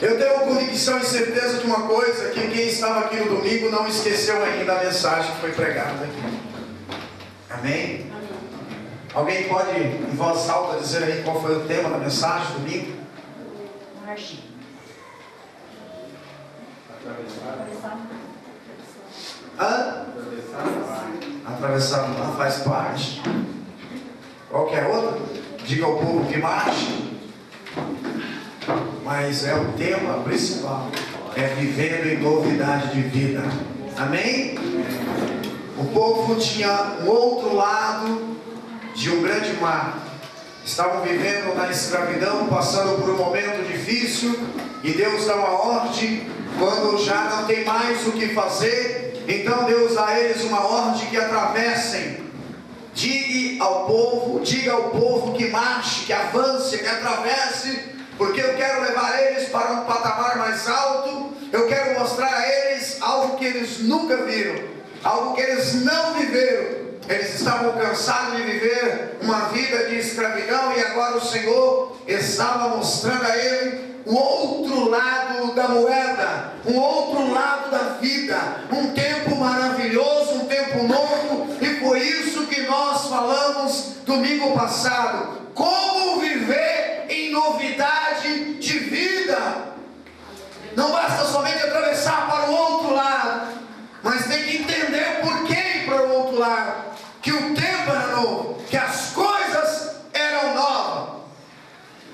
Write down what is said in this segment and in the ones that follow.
Eu tenho convicção e certeza de uma coisa, que quem estava aqui no domingo não esqueceu ainda a mensagem que foi pregada aqui. Amém? Alguém pode em voz alta dizer aí qual foi o tema da mensagem do domingo? Marcha. Atravessar o mar faz parte. Qualquer outra? Diga ao povo que marche. Mas é o tema principal. É vivendo em novidade de vida. Amém? O povo tinha um outro lado de um grande mar. Estavam vivendo na escravidão, passando por um momento difícil, e Deus dá uma ordem, quando já não tem mais o que fazer, então Deus dá a eles uma ordem que atravessem. Diga ao povo que marche, que avance, que atravesse, porque eu quero levar eles para um patamar mais alto. Eu quero mostrar a eles algo que eles nunca viram, algo que eles não viveram. Eles estavam cansados de viver uma vida de escravidão, e agora o Senhor estava mostrando a ele o outro lado da moeda, um outro lado da vida, um tempo maravilhoso, um tempo novo. E foi isso que nós falamos domingo passado: como viver em novidade de vida. Não basta somente atravessar para o outro lado, mas tem que entender por que ir para o outro lado. Que o tempo era novo, que as coisas eram novas.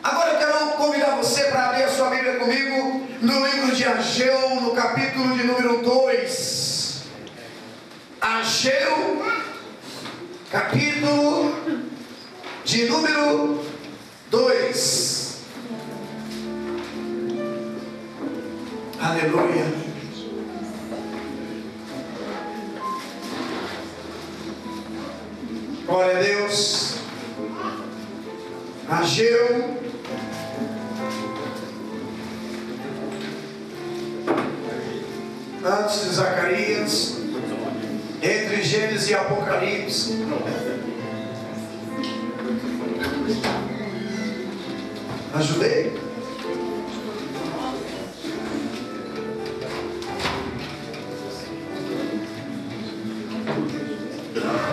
Agora eu quero convidar você para abrir a sua Bíblia comigo no livro de Ageu, no capítulo de número 2. Ageu, capítulo de número 2. Aleluia. Glória a Deus. Ageu, antes de Zacarias, entre Gênesis e Apocalipse. Ajudei?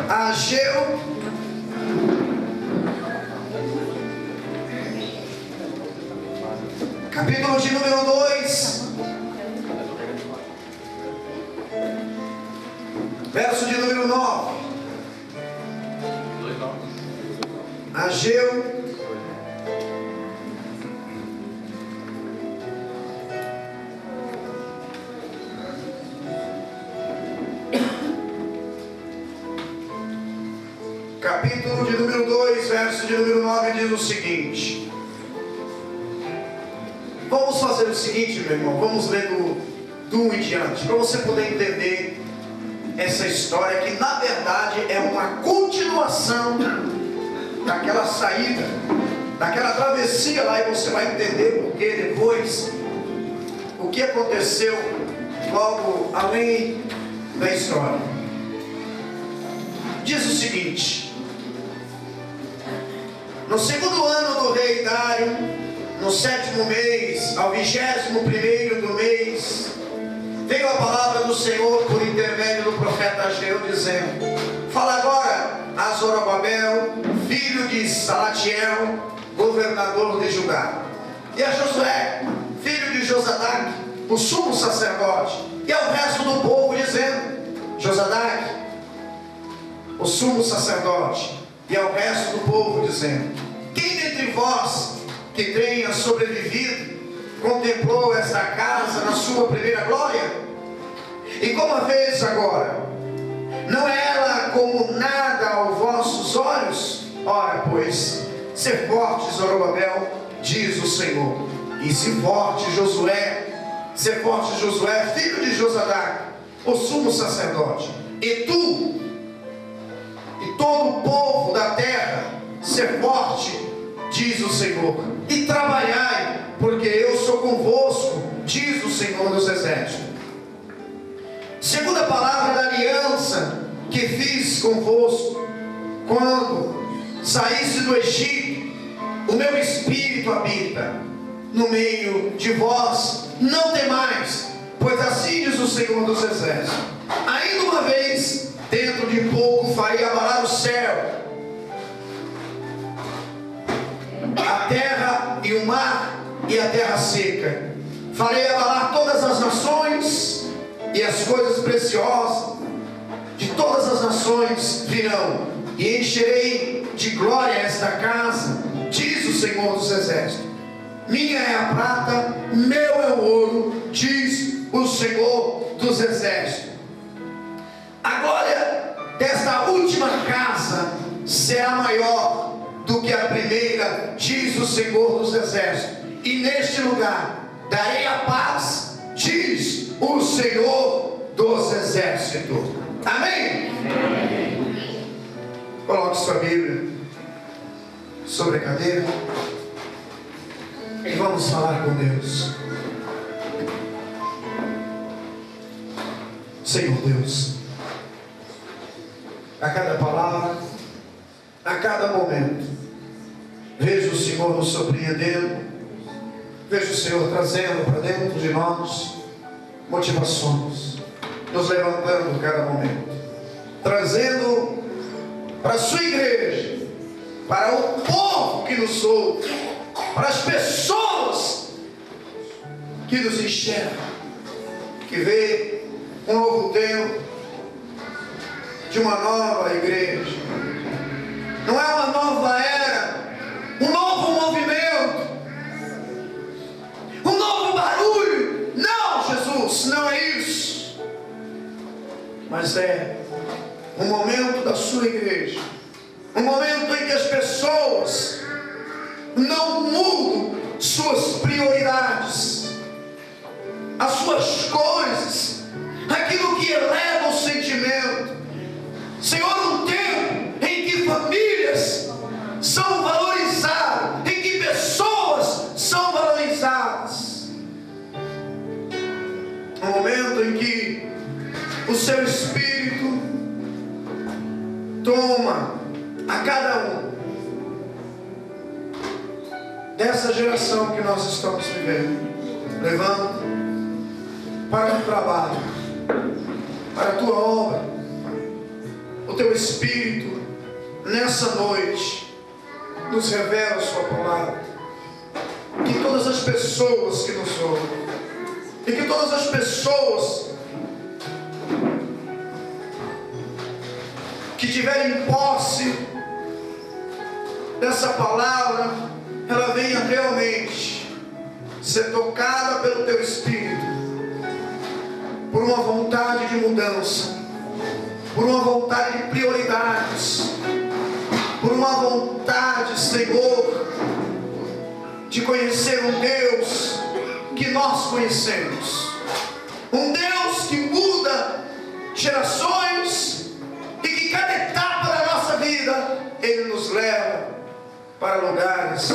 Ageu, capítulo de número 2, verso de número 9. Ageu, capítulo de número 2, verso de número 9, diz o seguinte. Vamos fazer o seguinte, meu irmão, vamos ler do 1 em diante, para você poder entender essa história, que na verdade é uma continuação daquela saída, daquela travessia lá, e você vai entender porque depois o que aconteceu logo além da história. Diz o seguinte: no segundo ano do rei Dário, no 7º mês, ao 21º do mês, veio a palavra do Senhor por intermédio do profeta Ageu, dizendo: fala agora a Zorobabel, filho de Salatiel, governador de Judá, e a Josué, filho de Josadac, o sumo sacerdote, e ao resto do povo, dizendo: Josadac, o sumo sacerdote, e ao resto do povo, dizendo: quem dentre vós que tenha sobrevivido contemplou esta casa na sua primeira glória? E como a vez agora, não é ela como nada aos vossos olhos? Ora, pois, ser forte, Zorobabel, diz o Senhor, e se forte Josué, filho de Josadac, o sumo sacerdote, e tu e todo o povo da terra, ser forte, diz o Senhor, e trabalhai, porque eu sou convosco, diz o Senhor dos exércitos. Segundo a palavra da aliança que fiz convosco, quando saísse do Egito, o meu espírito habita, no meio de vós não temais, pois assim diz o Senhor dos Exércitos: ainda uma vez, dentro de pouco farei abalar o céu, a terra e o mar e a terra seca. Farei abalar todas as nações, e as coisas preciosas de todas as nações virão, e encherei de glória esta casa, diz o Senhor dos Exércitos. Minha é a prata, meu é o ouro, diz o Senhor dos Exércitos. A glória desta última casa será maior do que a primeira, diz o Senhor dos Exércitos. E neste lugar darei a paz, diz o Senhor dos Exércitos. Amém? Coloque sua Bíblia sobre a cadeira e vamos falar com Deus. Senhor Deus, a cada palavra, a cada momento, vejo o Senhor nos surpreendendo, vejo o Senhor trazendo para dentro de nós motivações, nos levantando a cada momento, trazendo para a sua igreja, para o povo que nos ouve, para as pessoas que nos enxergam, que vê um novo tempo de uma nova igreja. Não é uma nova era, um novo movimento, um novo barulho. Não, Jesus, não é isso. Mas é um momento da sua igreja, um momento em que as pessoas não mudam suas prioridades, as suas coisas, aquilo que eleva o sentimento. Senhor, um tempo em que famílias são valorizadas, em que pessoas são valorizadas, um momento em que o seu Espírito toma a cada um dessa geração que nós estamos vivendo, levando para o trabalho, para a tua obra. O teu Espírito nessa noite nos revela a sua palavra, que todas as pessoas que nos ouvem, e que todas as pessoas que tiverem posse dessa palavra, ela venha realmente ser tocada pelo teu Espírito, por uma vontade de mudança, por uma vontade de prioridades, por uma vontade, Senhor, de conhecer um Deus que nós conhecemos, um Deus que muda gerações, e que cada etapa da nossa vida Ele nos leva para lugares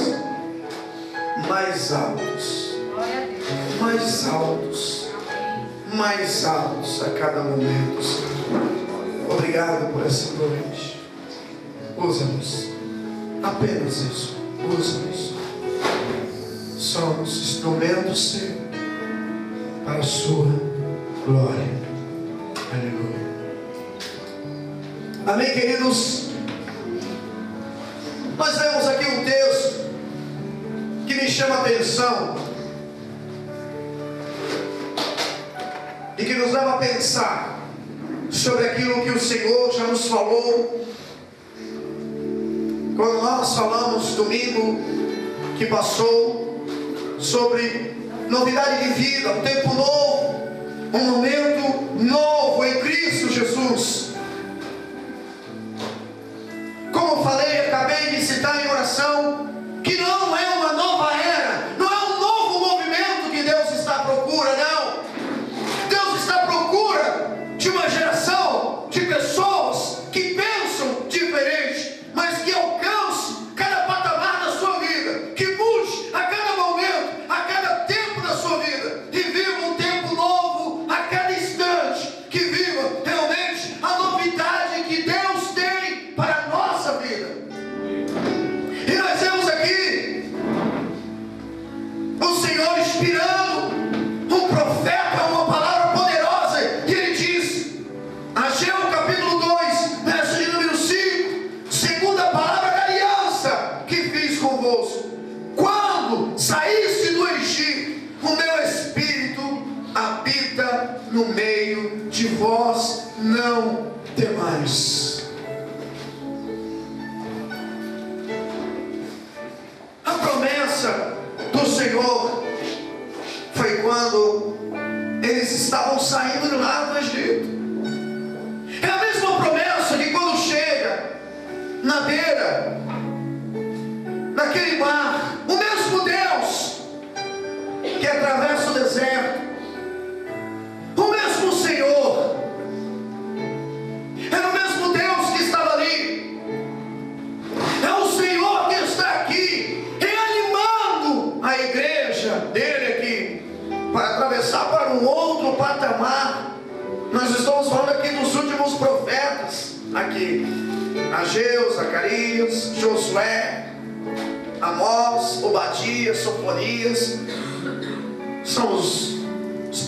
mais altos, mais altos, mais altos a cada momento, Senhor. Obrigado por essa noite. Usa-nos, apenas isso, usa-nos. Somos instrumentos, Senhor, para a sua glória. Aleluia. Amém, queridos? Nós vemos aqui um texto que me chama a atenção e que nos leva a pensar sobre aquilo que o Senhor já nos falou quando nós falamos domingo que passou sobre novidade de vida, um tempo novo, um momento novo em Cristo Jesus. Como eu falei, acabei de citar em oração, que não é uma nova era, não é um novo movimento que Deus está à procura, não. Deus está à procura de uma geração de pessoas que pensam diferente, mas que alcance cada patamar da sua vida, que mude a cada momento, a cada tempo da sua vida, e viva um tempo novo a cada instante, que viva realmente a novidade que Deus tem para a nossa vida. E nós vemos aqui vós não temais. A promessa do Senhor foi quando eles estavam saindo de lá do Egito. É a mesma promessa que quando chega na beira daquele mar, o mesmo Deus que atravessa o deserto, o mesmo Senhor, era o mesmo Deus que estava ali, é o Senhor que está aqui, reanimando a igreja dele aqui, para atravessar para um outro patamar. Nós estamos falando aqui dos últimos profetas, aqui, Ageu, Zacarias, Josué, Amós, Obadias, Sofonias, são os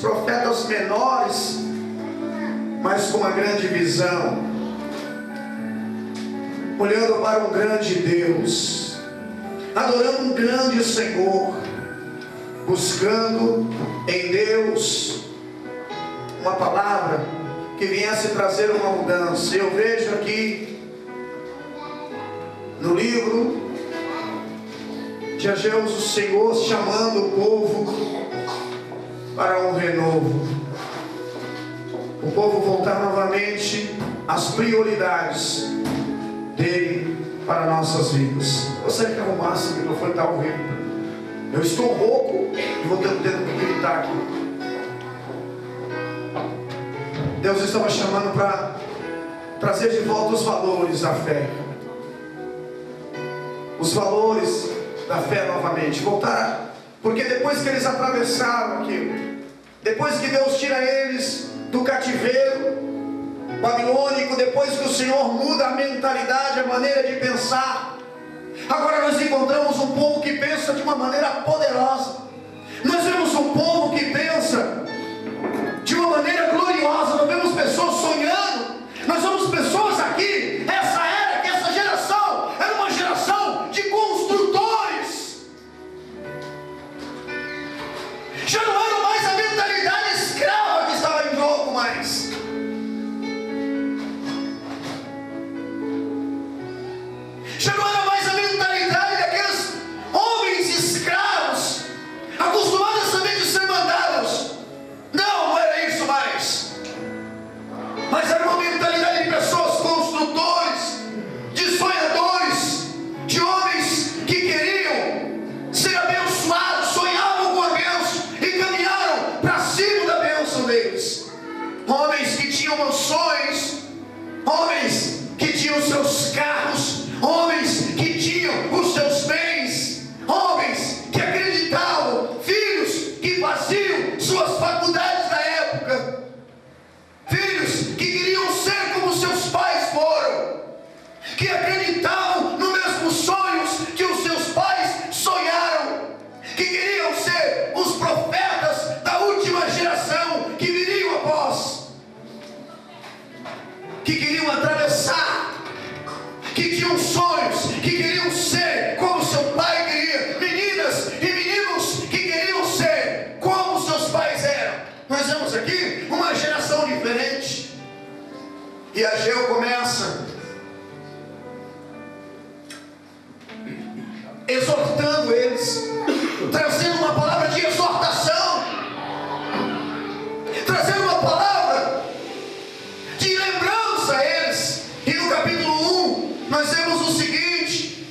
profetas menores, mas com uma grande visão, olhando para um grande Deus, adorando um grande Senhor, buscando em Deus uma palavra que viesse trazer uma mudança. Eu vejo aqui no livro de Ageu o Senhor chamando o povo para um renovo, o povo voltar novamente às prioridades dele para nossas vidas. Você que arrumasse o microfone, está ouvindo? Eu estou rouco e vou tendo que gritar aqui. Deus estava chamando para trazer de volta os valores da fé, os valores da fé novamente, voltar, porque depois que eles atravessaram aquilo, depois que Deus tira eles do cativeiro babilônico, depois que o Senhor muda a mentalidade, a maneira de pensar, agora nós encontramos um povo que pensa de uma maneira poderosa. Nós vemos um povo que pensa de uma maneira gloriosa. Nós vemos pessoas sonhando. Nós vemos pessoas aqui. Essa geração era uma geração de construtores. Já não era mais a mentalidade escrava que estava em jogo mais. Já não era mais a mentalidade daqueles homens escravos, acostumados a saber de ser mandados. Não era isso mais. Mas era uma mentalidade de pessoas construtores, de sonhadores, de homens que queriam ser abençoados, sonhavam com a bênção e caminharam para cima da bênção deles. Homens que tinham mansões, homens que tinham seus carros, homens que tinham os seus bens, homens que acreditavam, filhos que faziam suas faculdades da época, filhos que queriam ser como seus pais foram, que acreditavam nos mesmos sonhos que os seus pais sonharam, que queriam ser os profetas da última geração que viriam após, que queriam atravessar, que tinham sonhos, que queriam ser como seu pai queria, meninas e meninos que queriam ser como seus pais eram. Nós vemos aqui uma geração diferente. E Ageu começa exortando eles, trazendo uma palavra de exortação, trazendo uma palavra de lembrança a eles. E no capítulo 1 nós vemos o seguinte: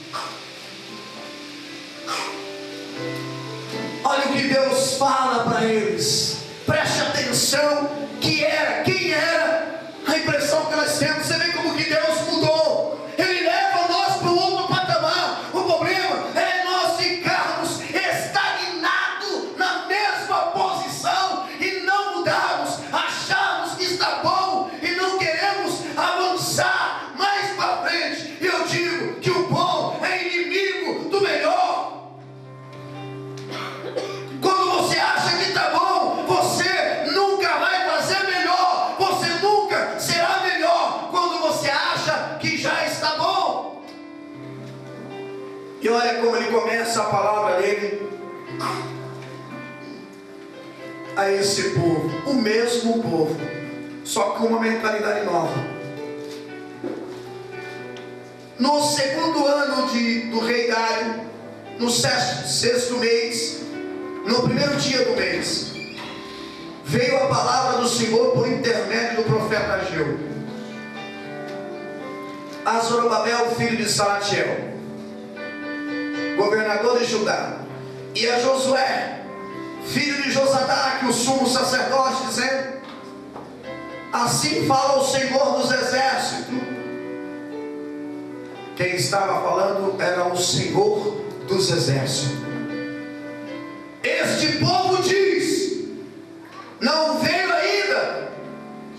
olha o que Deus fala para eles, preste atenção, quem era, a impressão que nós temos. Você vê como que Deus mudou, Ele leva nós para um outro patamar. O problema é nós ficarmos estagnados na mesma posição e não mudarmos, acharmos que está bom e não queremos avançar mais para frente. E eu digo que o bom é inimigo do melhor. Quando você acha que está bom, você nunca vai fazer melhor, você nunca será melhor quando você acha que já está bom. E olha como ele começa a palavra dele a esse povo, o mesmo povo só com uma mentalidade nova. No segundo ano do rei Dário, no sexto mês, no primeiro dia do mês, veio a palavra do Senhor por intermédio do profeta Ageu a Zorobabel, filho de Salatiel, governador de Judá, e a Josué, filho de Josadaque, o sumo sacerdote, dizendo: assim fala o Senhor dos exércitos. Quem estava falando era o Senhor dos exércitos. Este povo diz: não veio ainda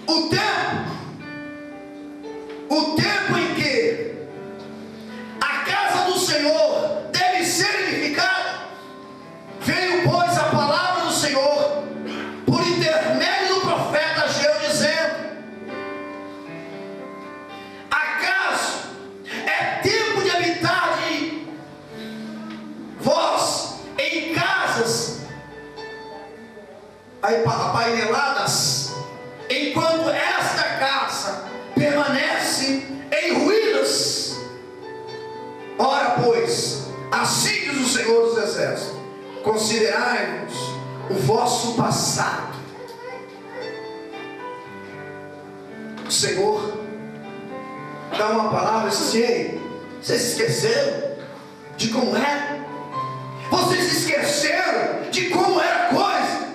o tempo em que a casa do Senhor deve ser edificada. Veio, pois, a palavra do Senhor por intermédio do profeta Ageu, dizendo: acaso é tempo de habitar de vós em casas apaineladas, enquanto esta casa permanece em ruínas? Ora, pois, assim diz o Senhor dos exércitos: considerai-vos o vosso passado. O Senhor dá uma palavra assim: ei, vocês esqueceram de como era? Vocês esqueceram de como era a coisa?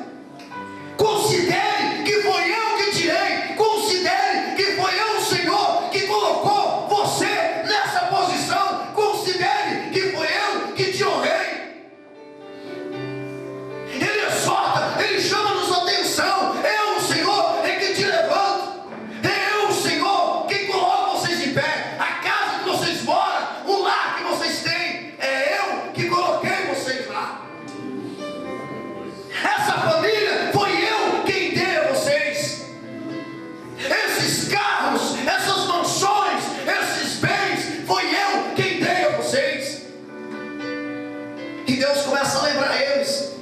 Considere que foi eu que tirei. Considere que foi eu, o Senhor, que colocou você nessa posição. Considere que foi eu que te honrei. Ele exorta, ele chama-nos atenção. Eu, o Senhor, é que te levanto. É eu, o Senhor, que coloca vocês em pé. A casa que vocês moram, o lar que vocês têm, é eu que coloquei vocês lá. Essa família foi eu quem dei a vocês. Esses carros, essas mansões, esses bens, foi eu quem dei a vocês. E Deus começa a lembrar eles.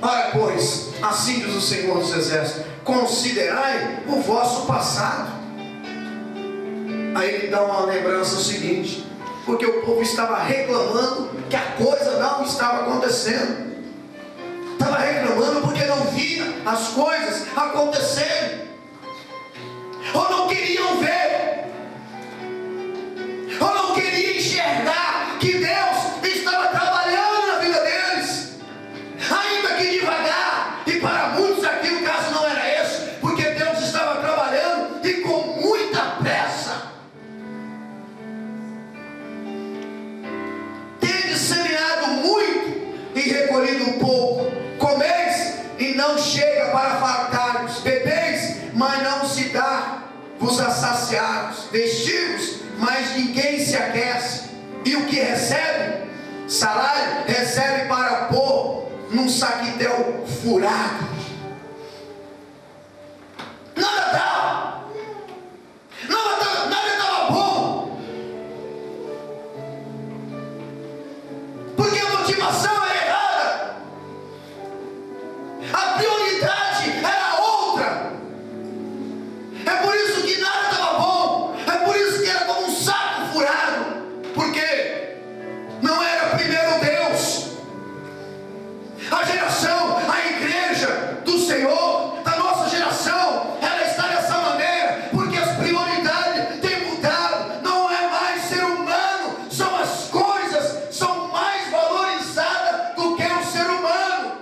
Ora, pois, assim diz o Senhor dos exércitos: considerai o vosso passado. Aí ele dá uma lembrança seguinte: porque o povo estava reclamando que a coisa não estava acontecendo. Estava reclamando porque não via as coisas acontecerem, ou não queriam ver, ou não queriam enxergar que Deus estava trabalhando na vida deles, ainda que devagar. E para muitos aqui o caso não era esse, porque Deus estava trabalhando e com muita pressa. Tem disseminado muito e recolhido um pouco. Comeis e não chega para fartar-vos. Bebeis, mas não se dá vos a saciar-vos. Vestimos, mas ninguém se aquece. E o que recebe, salário, recebe para pôr num saquitel furado. Nada dava. Nada estava bom. Porque a motivação era errada. A prioridade era outra. É por isso que nada estava bom. É por isso que era como um saco furado. Porque não era primeiro Deus. A geração, a igreja do Senhor, da nossa geração, ela está dessa maneira, porque as prioridades têm mudado. Não é mais ser humano, são as coisas, são mais valorizadas do que o ser humano.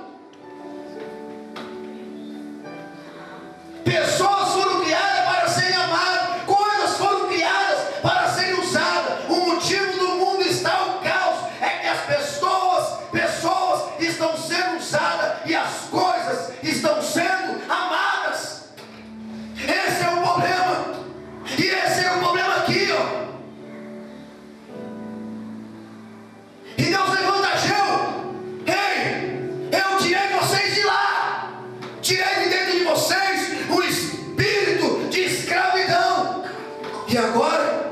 Pessoas foram criadas para serem amadas, coisas foram criadas para serem usadas. O motivo do mundo está o caos, é que as pessoas estão sendo usadas e as coisas estão sendo amadas. Esse é o problema. E esse é o problema aqui, ó. E Deus levanta Ageu: ei, eu tirei vocês de lá, tirei de dentro de vocês o espírito de escravidão, e agora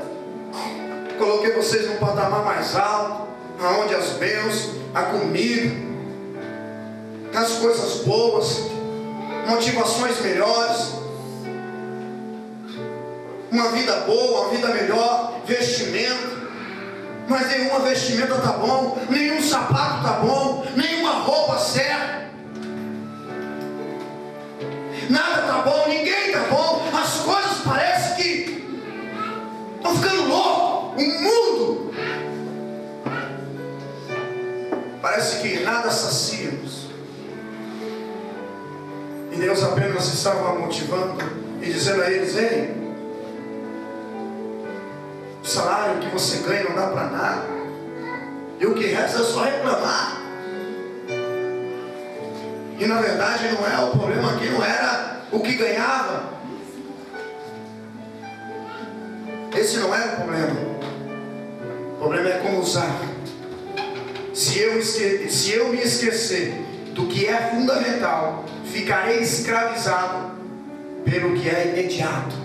coloquei vocês num patamar mais alto, aonde as bênçãos, a comida, as coisas boas, motivações melhores, uma vida boa, uma vida melhor, vestimento. Mas nenhuma vestimenta está bom, nenhum sapato está bom, nenhuma roupa serve. Nada está bom, ninguém está bom. As coisas parecem que estão ficando loucos. O mundo parece que nada sacia-nos. E Deus apenas estava motivando e dizendo a eles: ei, o salário que você ganha não dá para nada, e o que resta é só reclamar. E na verdade não é, o problema aqui não era o que ganhava. Esse não era o problema. O problema é como usar. Se eu me esquecer do que é fundamental, ficarei escravizado pelo que é imediato.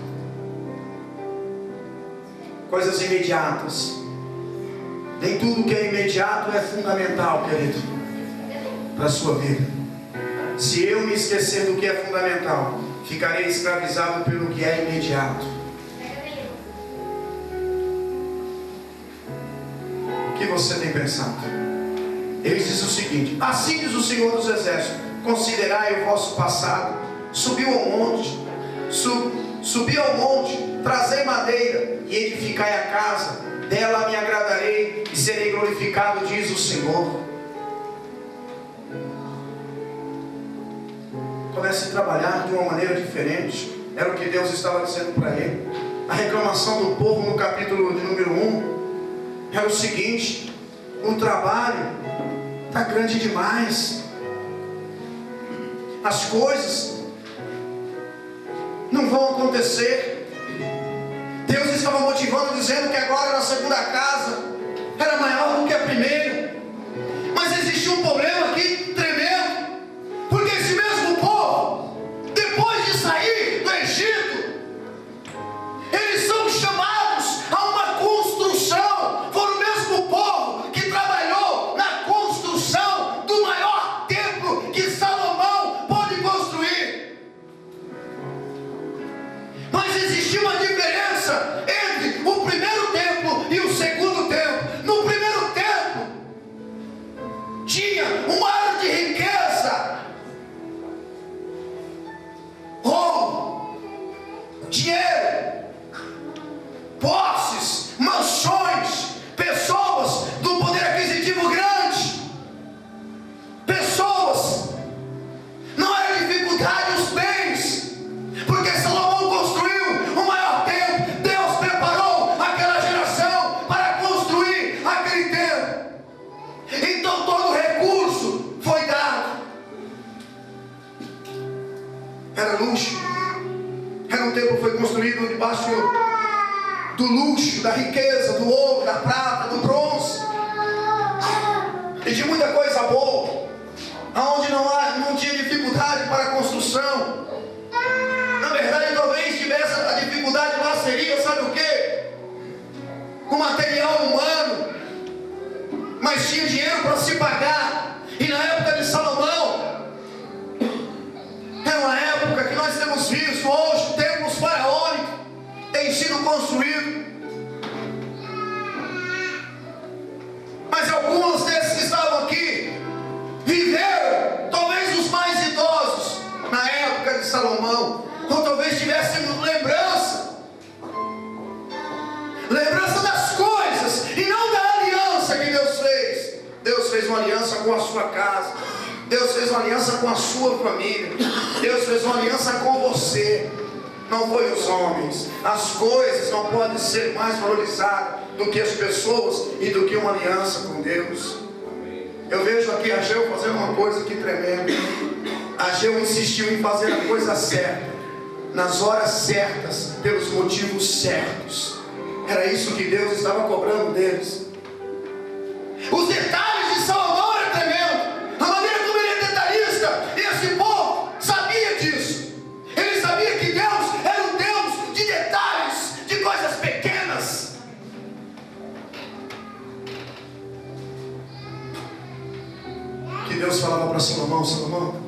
Coisas imediatas. Nem tudo que é imediato é fundamental, querido, para a sua vida. Se eu me esquecer do que é fundamental, ficarei escravizado pelo que é imediato. O que você tem pensado? Ele diz o seguinte: assim diz o Senhor dos Exércitos: considerai o vosso passado. Subiu ao monte, trazei madeira e edificai a casa, dela me agradarei e serei glorificado, diz o Senhor. Comece a trabalhar de uma maneira diferente. Era o que Deus estava dizendo para ele. A reclamação do povo no capítulo de número 1 era o seguinte: o trabalho está grande demais, as coisas não vão acontecer. Deus estava motivando, dizendo que agora na segunda casa era maior do que a primeira. Mas existia um problema aqui tremendo, porque esse mesmo povo, depois de sair do Egito, eles são chamados a uma construção. Foi o mesmo povo que trabalhou na construção do maior templo que Salomão pôde construir. Mas existia uma diferença entre o primeiro templo e o segundo templo. No primeiro templo tinha uma área de riqueza, ouro, dinheiro, posses, mansões, pessoas do poder aquisitivo grande, pessoas. Não era dificuldade os bens, porque Salomão construiu o maior templo. Deus preparou aquela geração para construir aquele templo. Então todo o recurso foi dado. Era luxo. Era um templo que foi construído debaixo do luxo, da riqueza, do ouro, da prata, do bronze e de muita coisa boa, aonde não tinha dificuldade para a construção. Na verdade, talvez tivesse a dificuldade lá, seria, sabe o quê? Com material humano, mas tinha dinheiro para se pagar. E na época de Salomão, é uma época que nós temos visto hoje templos faraônicos têm sido construídos, mas alguns desses que estavam aqui viveram, talvez os mais idosos, na época de Salomão, ou talvez tivessem lembrança das coisas e não da aliança que Deus fez. Deus fez uma aliança com a sua casa, Deus fez uma aliança com a sua família, Deus fez uma aliança com você. Não foi os homens. As coisas não podem ser mais valorizadas do que as pessoas e do que uma aliança com Deus. Eu vejo aqui Ageu fazendo uma coisa que tremenda. Ageu insistiu em fazer a coisa certa, nas horas certas, pelos motivos certos. Era isso que Deus estava cobrando deles. Os detalhes de Salomão eram tremendos. A maneira como ele é detalhista. E esse povo sabia disso. Ele sabia que Deus era um Deus de detalhes, de coisas pequenas. Que Deus falava para Salomão: Salomão,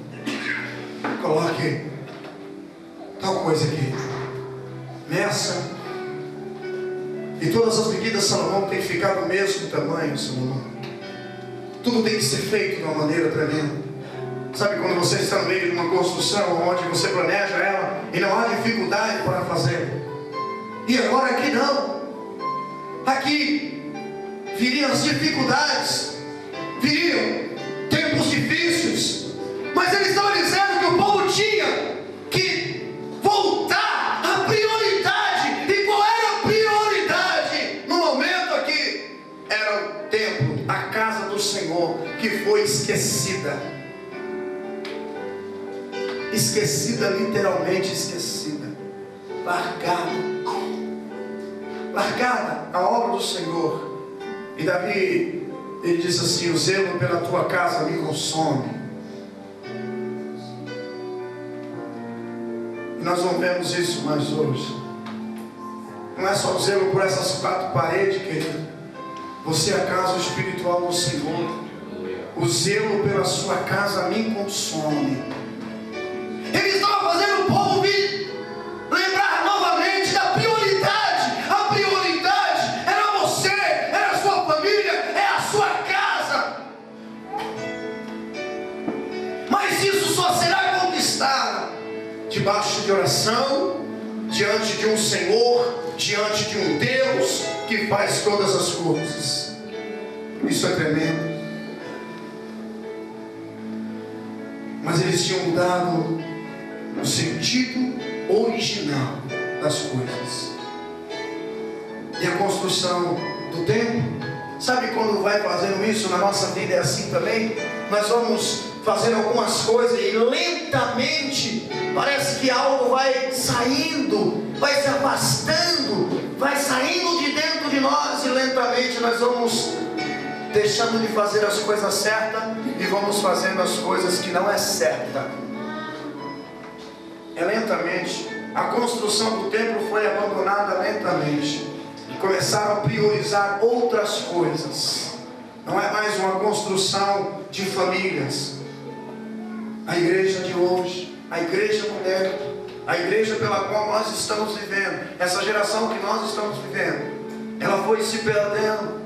coloque tal coisa aqui. Meça. E todas as medidas de Salomão têm ficado do mesmo tamanho, Salomão. Tudo tem que ser feito de uma maneira tremenda. Sabe quando você está no meio de uma construção onde você planeja ela e não há dificuldade para fazer? E agora aqui não. Aqui viriam as dificuldades, viriam tempos difíceis, mas ele estava dizendo que o povo tinha que voltar à prioridade. E qual era a prioridade no momento aqui? Era o templo, a casa do Senhor, que foi esquecida. Esquecida, literalmente esquecida, largada a obra do Senhor. E Davi, ele disse assim: o zelo pela tua casa me consome. E nós não vemos isso mais hoje. Não é só o zelo por essas quatro paredes, querido. Você é a casa espiritual do Senhor. O zelo pela sua casa me consome. Ele estava fazendo o povo vir lembrar novamente da prioridade. A prioridade era você, era a sua família, é a sua casa. Mas isso só será conquistado debaixo de oração, diante de um Senhor, diante de um Deus que faz todas as coisas. Isso é tremendo. Mas eles tinham mudado o sentido original das coisas. E a construção do templo, sabe quando vai fazendo isso na nossa vida? É assim também. Nós vamos fazendo algumas coisas e lentamente parece que algo vai saindo, vai se afastando, vai saindo de dentro de nós, e lentamente nós vamos deixando de fazer as coisas certas e vamos fazendo as coisas que não é certa. É lentamente. A construção do templo foi abandonada lentamente. Começaram a priorizar outras coisas. Não é mais uma construção de famílias. A igreja de hoje, a igreja moderna, a igreja pela qual nós estamos vivendo, essa geração que nós estamos vivendo, ela foi se perdendo.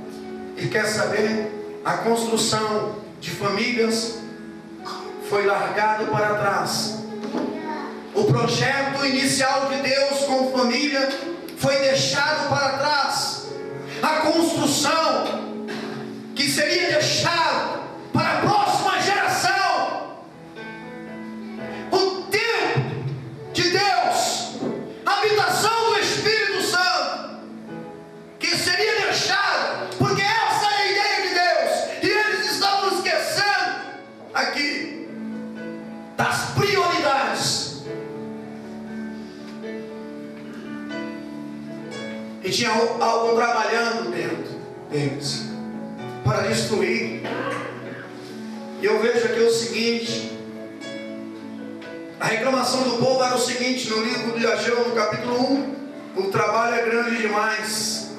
E quer saber? A construção de famílias foi largado para trás. O projeto inicial de Deus com família foi deixado para trás. A construção que seria deixada para a próxima geração, o templo de Deus, a habitação do Espírito Santo, que seria deixada, porque essa é a ideia de Deus, e eles estavam esquecendo aqui das prioridades. E tinha algo trabalhando dentro deles para destruir. E eu vejo aqui o seguinte: a reclamação do povo era o seguinte, no livro de Ageu, no capítulo 1: o trabalho é grande demais.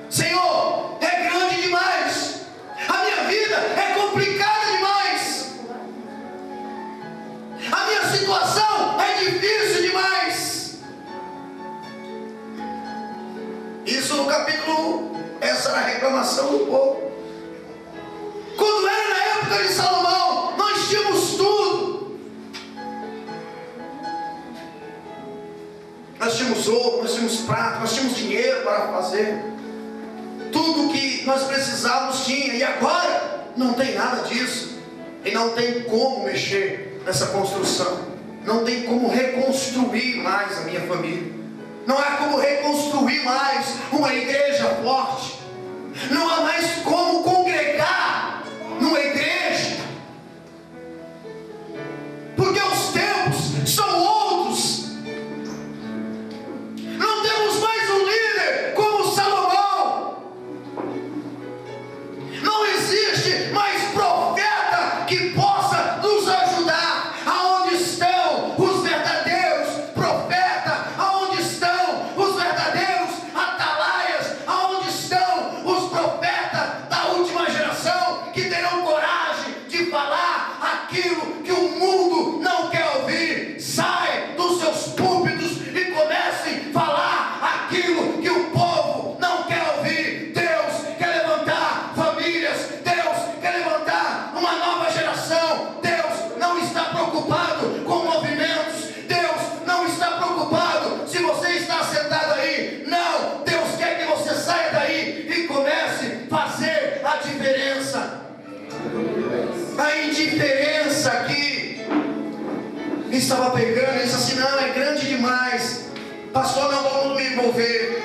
Senhor, é grande demais. A minha vida é complicada demais. A minha situação é difícil demais. Isso no capítulo 1, essa era a reclamação do povo. Quando era na época de Salomão, nós tínhamos tudo. Nós tínhamos ouro, nós tínhamos prata, nós tínhamos dinheiro para fazer. Tudo que nós precisávamos tinha. E agora não tem nada disso. E não tem como mexer nessa construção. Não tem como reconstruir mais a minha família. Não há como reconstruir mais uma igreja forte. Não há mais como congregar numa igreja. Porque os tempos são outros. Não temos mais um líder como Salomão. Não existe mais profeta que possa nos ajudar. Aonde estão os verdadeiros profetas? Aonde estão os verdadeiros atalaias? Aonde estão os profetas da última geração que terão coragem de falar aquilo que o mundo não quer a indiferença aqui estava pegando. Ele disse assim: não, é grande demais, pastor, não vamos me envolver.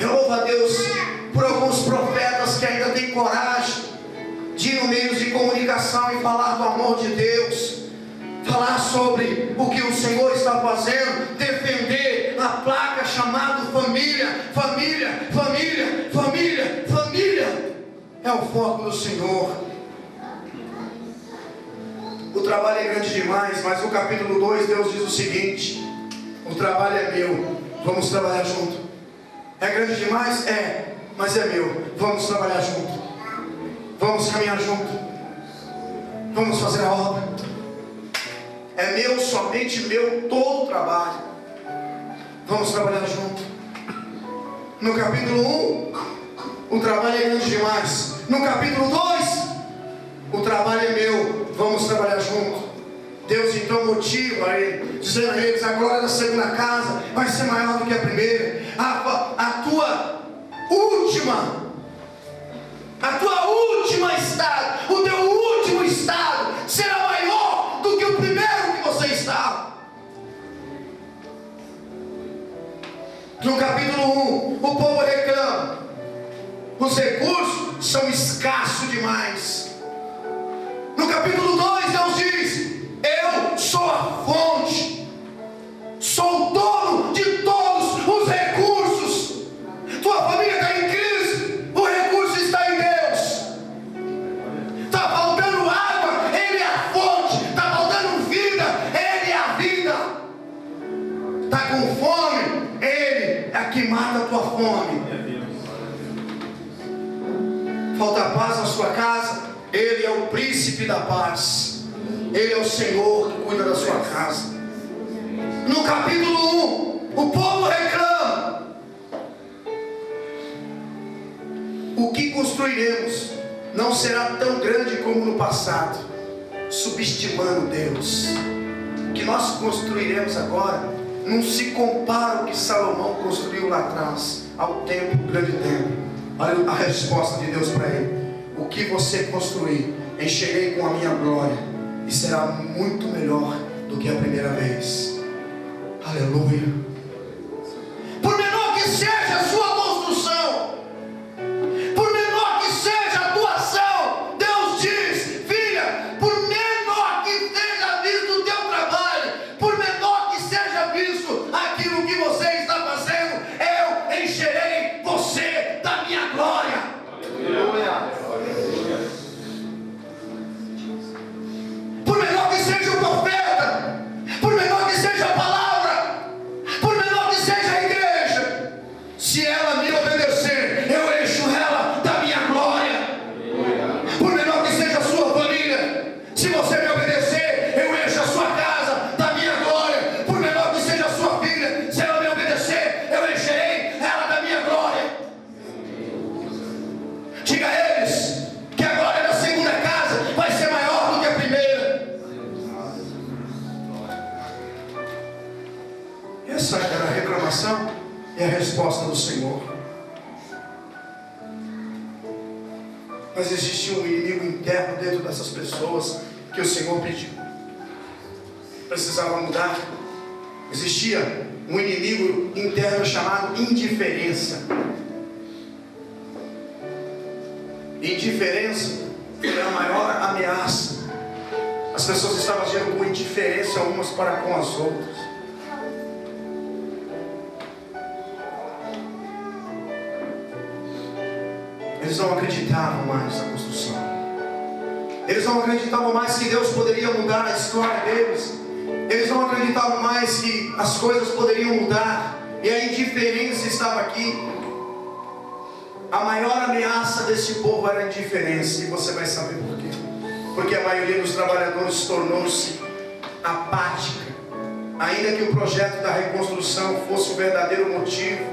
Eu louvo a Deus por alguns profetas que ainda têm coragem de ir no meios de comunicação e falar do amor de Deus, falar sobre o que o Senhor está fazendo, defender a placa chamada família, família, família, família, família. É o foco do Senhor. O trabalho é grande demais, mas no capítulo 2 Deus diz o seguinte: o trabalho é meu, vamos trabalhar junto. É grande demais? É, mas é meu, vamos trabalhar junto, vamos caminhar junto, vamos fazer a obra. É meu, somente meu, todo o trabalho. Vamos trabalhar junto. No capítulo 1, o trabalho é grande demais. No capítulo 2, o trabalho é meu, vamos trabalhar junto. Deus então motiva ele, dizendo a eles: a glória da segunda casa vai ser maior do que a primeira. A tua última estado, o teu último estado será maior do que o primeiro que você está. No capítulo 1, o povo reclama: os recursos são escassos demais. No capítulo 2, Deus diz: eu sou a fonte, sou o dono de todos os recursos. Tua família está em crise, o recurso está em Deus. Está faltando água, Ele é a fonte. Está faltando vida, Ele é a vida. Está com fome, Ele é que mata a tua fome. Falta paz na sua casa, Ele é o príncipe da paz. Ele é o Senhor que cuida da sua casa. No capítulo 1, o povo reclama: o que construiremos não será tão grande como no passado, subestimando Deus. O que nós construiremos agora não se compara ao que Salomão construiu lá atrás, ao templo, grande templo. Olha a resposta de Deus para ele: o que você construir, encherei com a minha glória, e será muito melhor do que a primeira vez. Aleluia. Por menor que seja a sua construção, por menor que seja a tua ação, Deus diz: filha, por menor que seja visto o teu trabalho, por menor que seja visto aquilo que você está fazendo, eu encherei você da minha glória. Aleluia. Por menor que seja o profeta, por menor que seja a palavra, por menor que seja a igreja, se ela me obedecer, eu encho ela da minha glória. Por menor que seja a sua família, se você me obedecer, eu encho a sua casa da minha glória. Por menor que seja a sua filha, se ela me obedecer, eu encherei ela da minha glória. Diga a eles que a glória da segunda casa vai ser maior do que a primeira. Essa era a reclamação e a resposta do Senhor. Mas existia um inimigo interno dentro dessas pessoas que o Senhor pediu. Precisava mudar. Existia um inimigo interno chamado indiferença. Indiferença é a maior ameaça. As pessoas estavam agindo com indiferença umas para com as outras. Eles não acreditavam mais na construção. Eles não acreditavam mais que Deus poderia mudar a história deles. Eles não acreditavam mais que as coisas poderiam mudar. E a indiferença estava aqui. A maior ameaça desse povo era a indiferença. E você vai saber por quê. Porque a maioria dos trabalhadores tornou-se apática. Ainda que o projeto da reconstrução fosse o verdadeiro motivo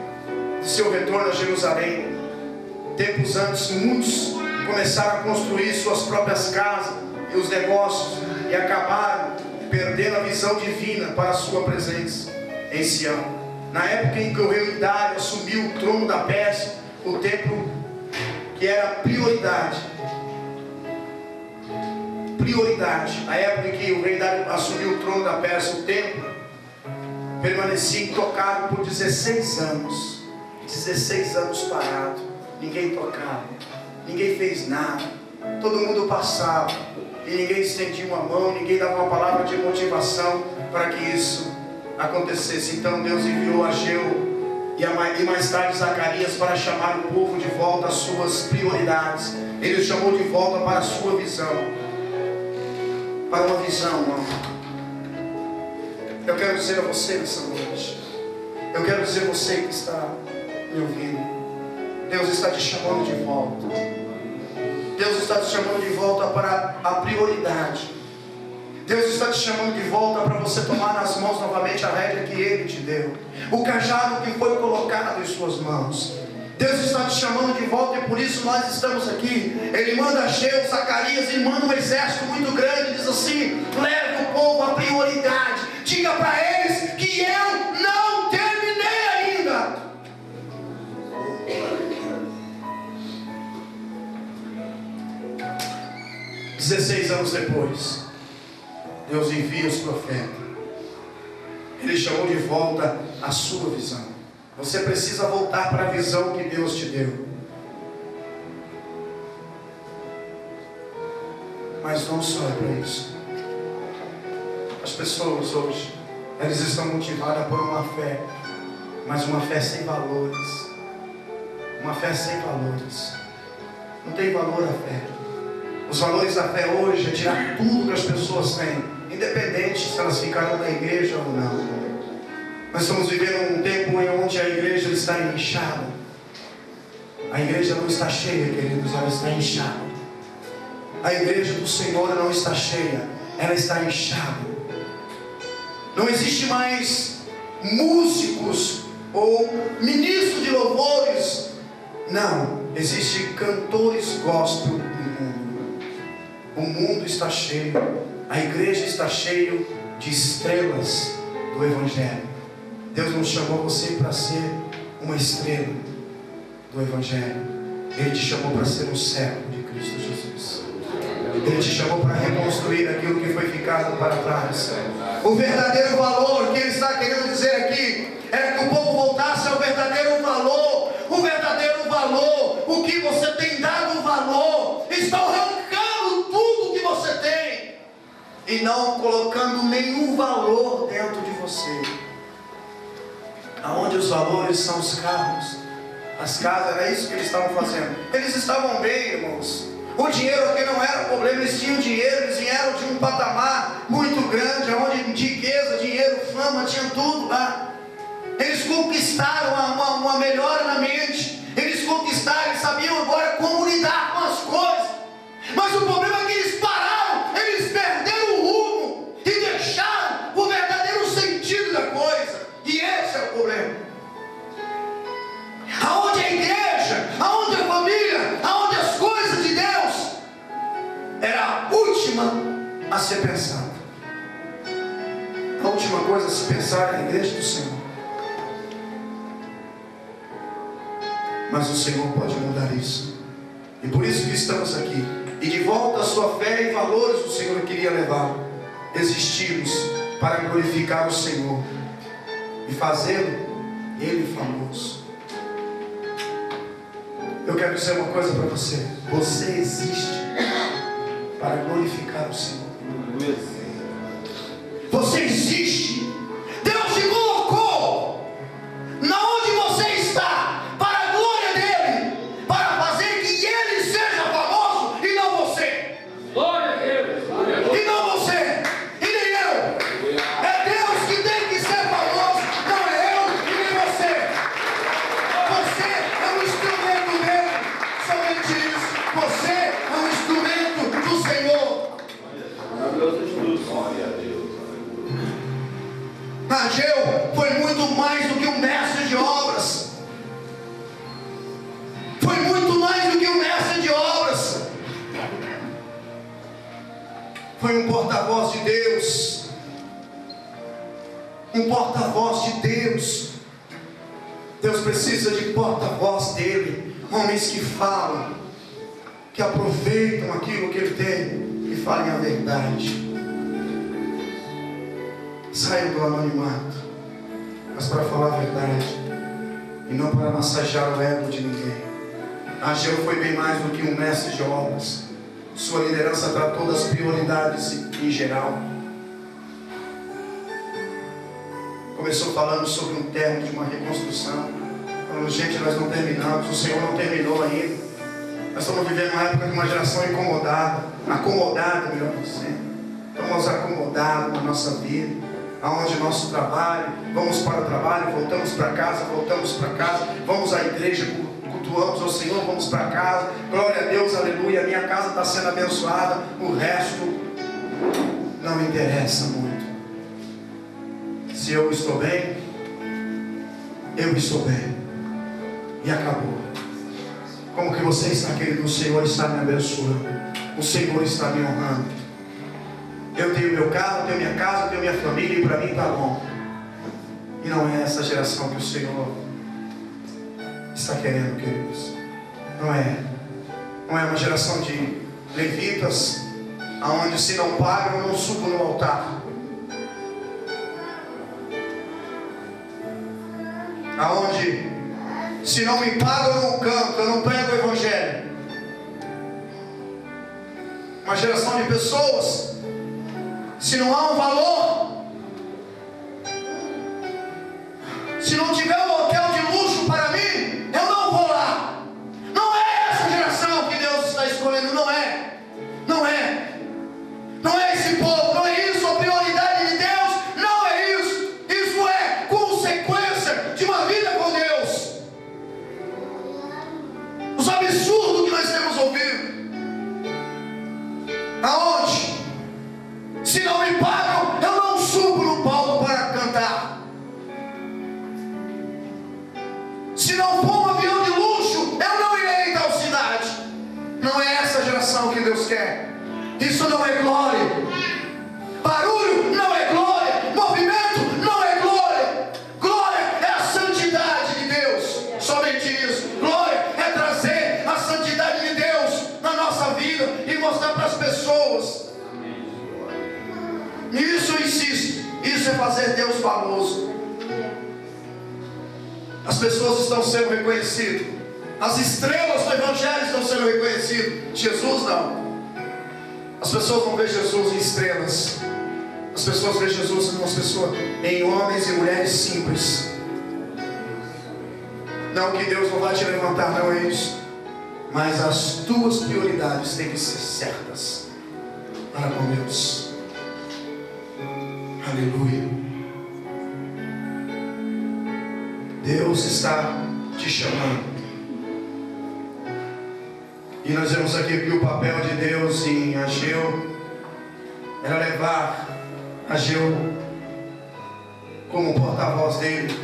de seu retorno a Jerusalém, tempos antes, muitos começaram a construir suas próprias casas e os negócios e acabaram perdendo a visão divina para a sua presença em Sião. Na época em que o rei Dário assumiu o trono da Pérsia, o templo que era a prioridade prioridade. A época em que o rei Dário assumiu o trono da Pérsia, o templo permanecia intocado por 16 anos. 16 anos parado. Ninguém tocava, ninguém fez nada. Todo mundo passava e ninguém estendia uma mão, ninguém dava uma palavra de motivação para que isso acontecesse. Então Deus enviou Ageu e mais tarde Zacarias para chamar o povo de volta às suas prioridades. Ele os chamou de volta para a sua visão, para uma visão, irmão. Eu quero dizer a você nessa noite, eu quero dizer a você que está me ouvindo, Deus está te chamando de volta. Deus está te chamando de volta para a prioridade. Deus está te chamando de volta para você tomar nas mãos novamente a rédea que Ele te deu, o cajado que foi colocado em suas mãos. Deus está te chamando de volta e por isso nós estamos aqui. Ele manda Ageu, Zacarias, ele manda um exército muito grande, diz assim: leve o povo à prioridade, diga para eles que eu não terminei ainda. E 16 anos depois, Deus envia os profetas. Ele chamou de volta a sua visão. Você precisa voltar para a visão que Deus te deu. Mas não só é para isso. As pessoas hoje, elas estão motivadas por uma fé, mas uma fé sem valores. Uma fé sem valores. Não tem valor a fé. Os valores da fé hoje é tirar tudo que as pessoas têm, independente se elas ficaram na igreja ou não. Nós estamos vivendo um tempo onde a igreja está inchada. A igreja não está cheia, queridos, ela está inchada. A igreja do Senhor não está cheia, ela está inchada. Não existe mais músicos ou ministros de louvores. Não, existe cantores gospel no mundo. O mundo está cheio, a igreja está cheia de estrelas do Evangelho. Deus não chamou você para ser uma estrela do Evangelho. Ele te chamou para ser um servo de Cristo Jesus. Ele te chamou para reconstruir aquilo que foi ficado para trás. O verdadeiro valor que Ele está querendo dizer aqui é que o povo voltasse ao verdadeiro valor. O verdadeiro valor, o que você tem dado valor, estão arrancando tudo que você tem e não colocando nenhum valor dentro de você. Aonde os valores são os carros, as casas, era isso que eles estavam fazendo. Eles estavam bem, irmãos. O dinheiro aqui não era problema, eles tinham dinheiro, eles vieram de um patamar muito grande, onde riqueza, dinheiro, fama, tinha tudo lá. Eles conquistaram uma melhora na mente, eles conquistaram, eles sabiam agora como lidar com as coisas. Mas o problema é que eles pararam, eles perderam o rumo e deixaram o verdadeiro sentido da coisa. E esse é o problema. Aonde a igreja, aonde a família, aonde as coisas de Deus era a última a ser pensada. A última coisa a se pensar é a igreja do Senhor. Mas o Senhor pode mudar isso. E por isso que estamos aqui. E de volta à sua fé e valores o Senhor queria levar. Existimos para glorificar o Senhor e fazê-lo Ele famoso. Eu quero dizer uma coisa para você. Você existe para glorificar o Senhor. Você existe. Deus te colocou na onde você está para a glória dele, para fazer que ele seja famoso e não você. Glória a Deus. E não você. E nem eu. É Deus que tem que ser famoso, não é eu e nem você. Você é um instrumento dele. Somente isso. Você é um instrumento do Senhor. Glória a Deus. Ageu foi muito mais do que um mestre de obras. Foi muito mais do que um mestre de obras. Foi um porta-voz de Deus. Um porta-voz de Deus. Deus precisa de porta-voz dele. Homens que falam, que aproveitam aquilo que ele tem e falem a verdade. Saiam do anonimato, mas para falar a verdade e não para massagear o ego de ninguém. Ageu foi bem mais do que um mestre de obras. Sua liderança tratou das prioridades em geral. Começou falando sobre um término de uma reconstrução. Falando, gente, nós não terminamos, o Senhor não terminou ainda. Nós estamos vivendo uma época de uma geração acomodada, melhor dizendo. Estamos acomodados na nossa vida, aonde nosso trabalho, vamos para o trabalho, voltamos para casa, vamos à igreja, cultuamos ao Senhor, vamos para casa, glória a Deus, aleluia, minha casa está sendo abençoada, o resto não me interessa muito. Se eu estou bem, eu estou bem, e acabou. Como que você está, querido? O Senhor está me abençoando, o Senhor está me honrando. Eu tenho meu carro, tenho minha casa, tenho minha família, e para mim está bom. E não é essa geração que o Senhor está querendo, queridos. Não é uma geração de levitas, aonde se não pagam eu não subo no altar, aonde se não me pagam eu não canto, eu não prego o evangelho. Uma geração de pessoas, se não há um valor, se não tiver um hotel de luxo para mim, eu não vou lá. Não é essa geração que Deus está escolhendo, não é esse povo, não é isso a prioridade de Deus, não é isso. Isso é consequência de uma vida com Deus. Os absurdos que nós temos ouvido, aonde se não me pagam, eu não subo no palco para cantar. Se não for um avião de luxo, eu não irei em tal cidade. Não é essa geração que Deus quer. Isso não é glória. Barulho não é glória. Movimento não é glória. Glória é a santidade de Deus. Somente isso. Glória é trazer a santidade de Deus na nossa vida e mostrar para as pessoas. Nisso eu insisto. Isso é fazer Deus famoso. As pessoas estão sendo reconhecidas. As estrelas do Evangelho estão sendo reconhecidas. Jesus não. As pessoas não veem Jesus em estrelas. As pessoas veem Jesus em homens e mulheres simples. Não que Deus não vai te levantar, não é isso. Mas as tuas prioridades têm que ser certas para com Deus. Aleluia. Deus está te chamando. E nós vemos aqui que o papel de Deus em Ageu era levar Ageu como porta-voz dele,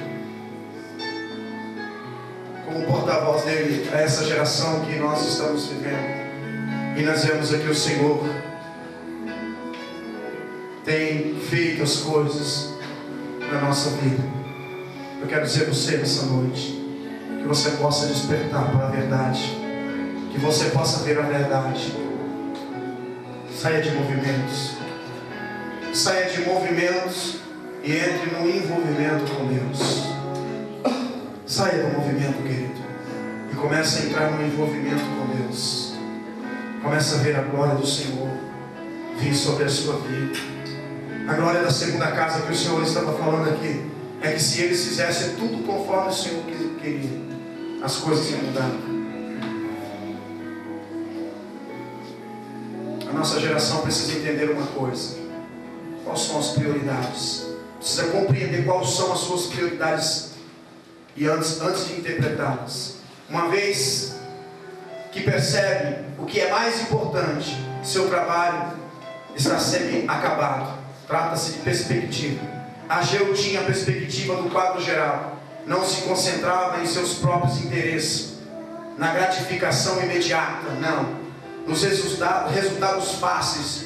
a essa geração que nós estamos vivendo. E nós vemos aqui o Senhor tem feito as coisas na nossa vida. Eu quero dizer a você nessa noite, que você possa despertar para a verdade, que você possa ver a verdade. Saia de movimentos e entre no envolvimento com Deus. Saia do movimento, querido, e comece a entrar no envolvimento com Deus. Comece a ver a glória do Senhor vir sobre a sua vida. A glória da segunda casa que o Senhor estava falando aqui é que se eles fizessem tudo conforme o Senhor queria, as coisas iam mudar. A nossa geração precisa entender uma coisa: quais são as prioridades. Precisa compreender quais são as suas prioridades e antes de interpretá-las. Uma vez que percebe o que é mais importante, seu trabalho está sendo acabado. Trata-se de perspectiva. Ageu tinha a perspectiva do quadro geral. Não se concentrava em seus próprios interesses, na gratificação imediata, não, nos resultados fáceis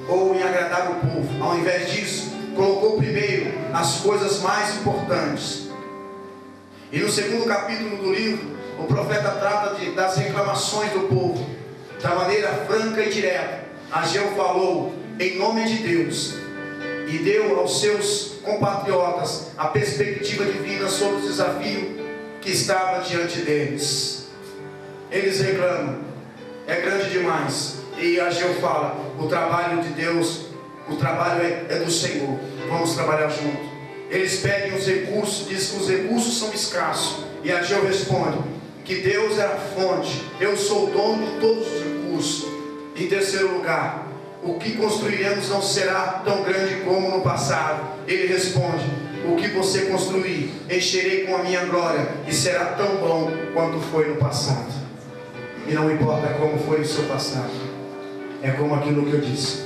ou em agradar o povo. Ao invés disso, colocou primeiro as coisas mais importantes. E no segundo capítulo do livro, o profeta trata das reclamações do povo, da maneira franca e direta, Ageu falou em nome de Deus e deu aos seus compatriotas a perspectiva divina sobre o desafio que estava diante deles. Eles reclamam, é grande demais. E Ageu fala, o trabalho de Deus, o trabalho é do Senhor, vamos trabalhar juntos. Eles pedem os recursos, diz que os recursos são escassos. E Ageu responde que Deus é a fonte, eu sou o dono de todos os recursos. Em terceiro lugar, o que construiremos não será tão grande como no passado. Ele responde, o que você construir, encherei com a minha glória, e será tão bom quanto foi no passado. E não importa como foi o seu passado, é como aquilo que eu disse.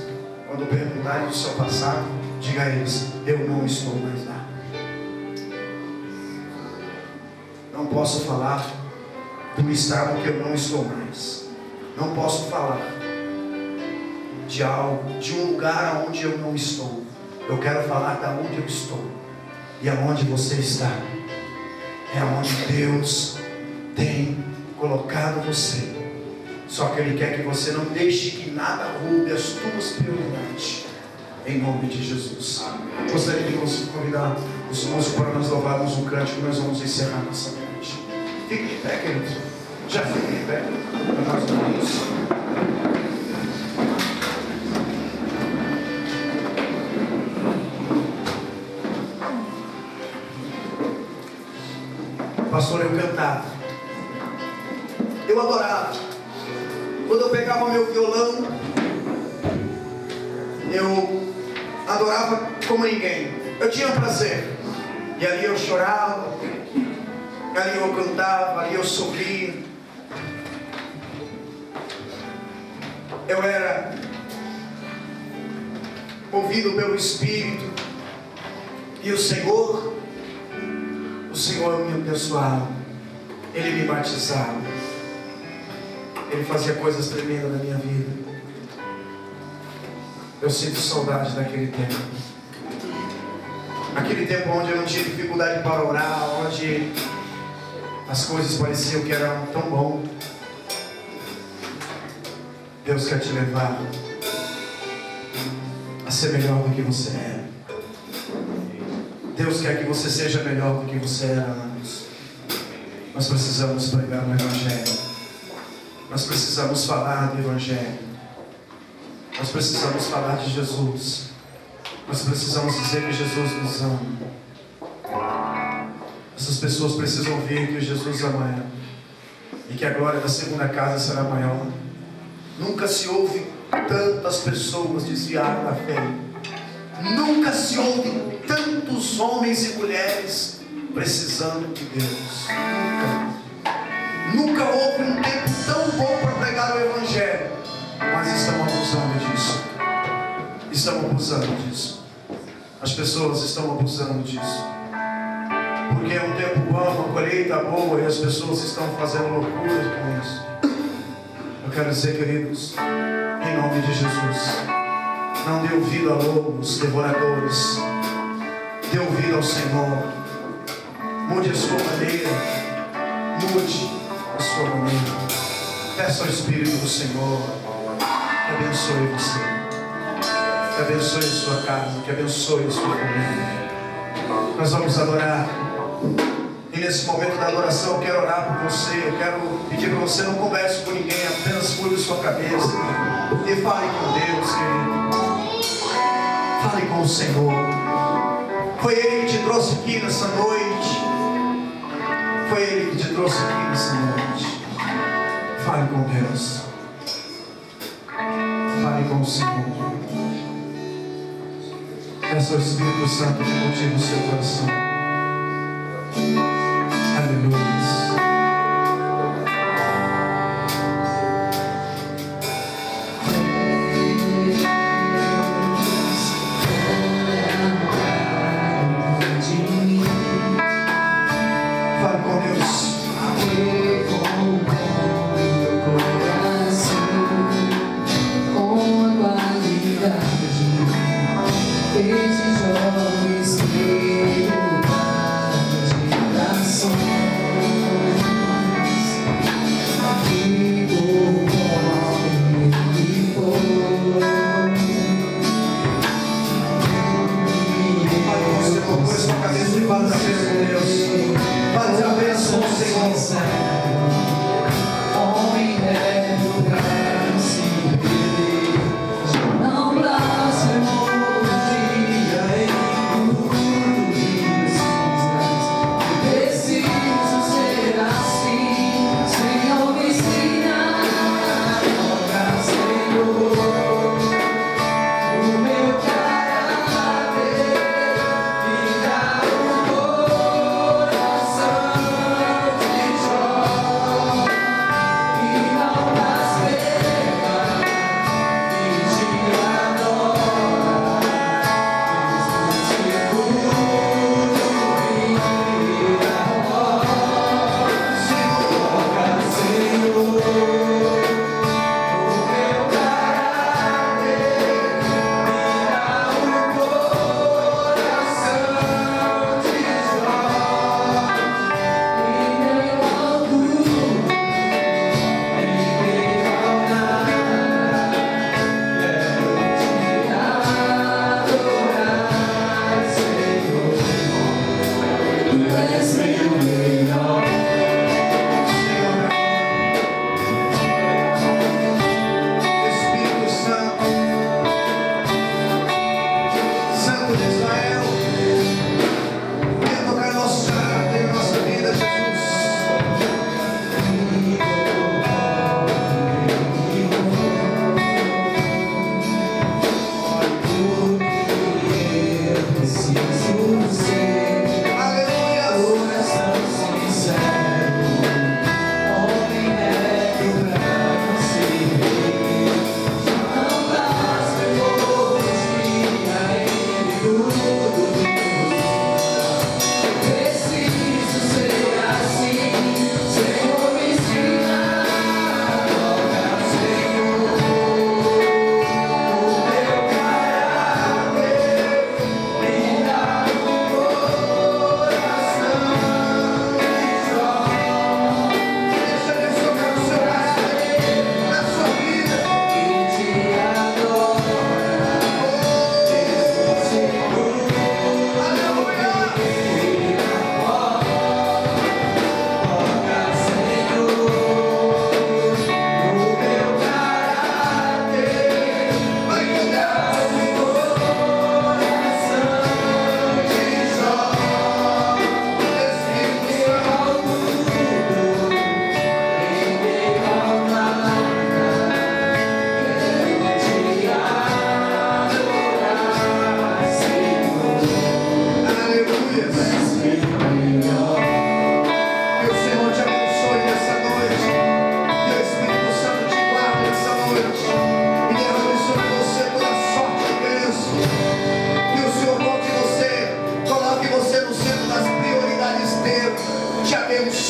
Quando perguntarem do seu passado, diga a eles, eu não estou mais lá. Não posso falar do estado que eu não estou mais. Não posso falar de algo, de um lugar onde eu não estou. Eu quero falar da onde eu estou. E aonde você está é onde Deus tem colocado você. Só que Ele quer que você não deixe que nada roube as tuas prioridades. Em nome de Jesus. Gostaria de convidar os músicos para nós louvarmos um cântico. Nós vamos encerrar nossa noite. Fique de pé, queridos. Já fique de pé. Para nós orarmos. Pastor, eu cantava, eu adorava. Quando eu pegava meu violão, eu adorava como ninguém. Eu tinha prazer. E ali eu chorava, ali eu cantava, ali eu sorria. Eu era movido pelo Espírito. E o Senhor me abençoava. Ele me batizava. Ele fazia coisas tremendas na minha vida. Eu sinto saudade daquele tempo. Aquele tempo onde eu não tinha dificuldade para orar, onde as coisas pareciam que eram tão bom. Deus quer te levar a ser melhor do que você é. Deus quer que você seja melhor do que você era antes. Nós precisamos pregar o Evangelho. Nós precisamos falar do Evangelho. Nós precisamos falar de Jesus. Nós precisamos dizer que Jesus nos ama. Essas pessoas precisam ouvir que Jesus ama ela. E que a glória da segunda casa será maior. Nunca se ouve tantas pessoas desviar da fé. Nunca se ouve tantos homens e mulheres precisando de Deus. Nunca houve um tempo tão bom para pregar o Evangelho. Mas estão abusando disso. Estão abusando disso. As pessoas estão abusando disso. Porque é um tempo bom, uma colheita boa, e as pessoas estão fazendo loucuras com isso. Eu quero dizer, queridos, em nome de Jesus, não dê ouvido a lobos devoradores. Dê ouvido ao Senhor. Mude a sua maneira. Mude a sua maneira. Peça ao Espírito do Senhor que abençoe você, que abençoe a sua casa, que abençoe a sua família. Nós vamos adorar. E nesse momento da adoração eu quero orar por você. Eu quero pedir para você não converse com ninguém, apenas curve sua cabeça e fale com Deus, querido. Fale com o Senhor. Foi Ele que te trouxe aqui nessa noite. Foi Ele que te trouxe aqui nessa noite. Fale com Deus. Fale com o Senhor. Peça ao Espírito Santo que motive o seu coração. Aleluia. Esses jovens que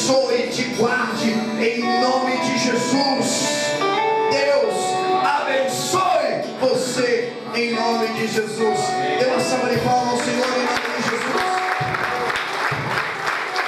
abençoe e te guarde em nome de Jesus. Deus abençoe você em nome de Jesus. Dê uma salva de palmas ao Senhor em nome de Jesus.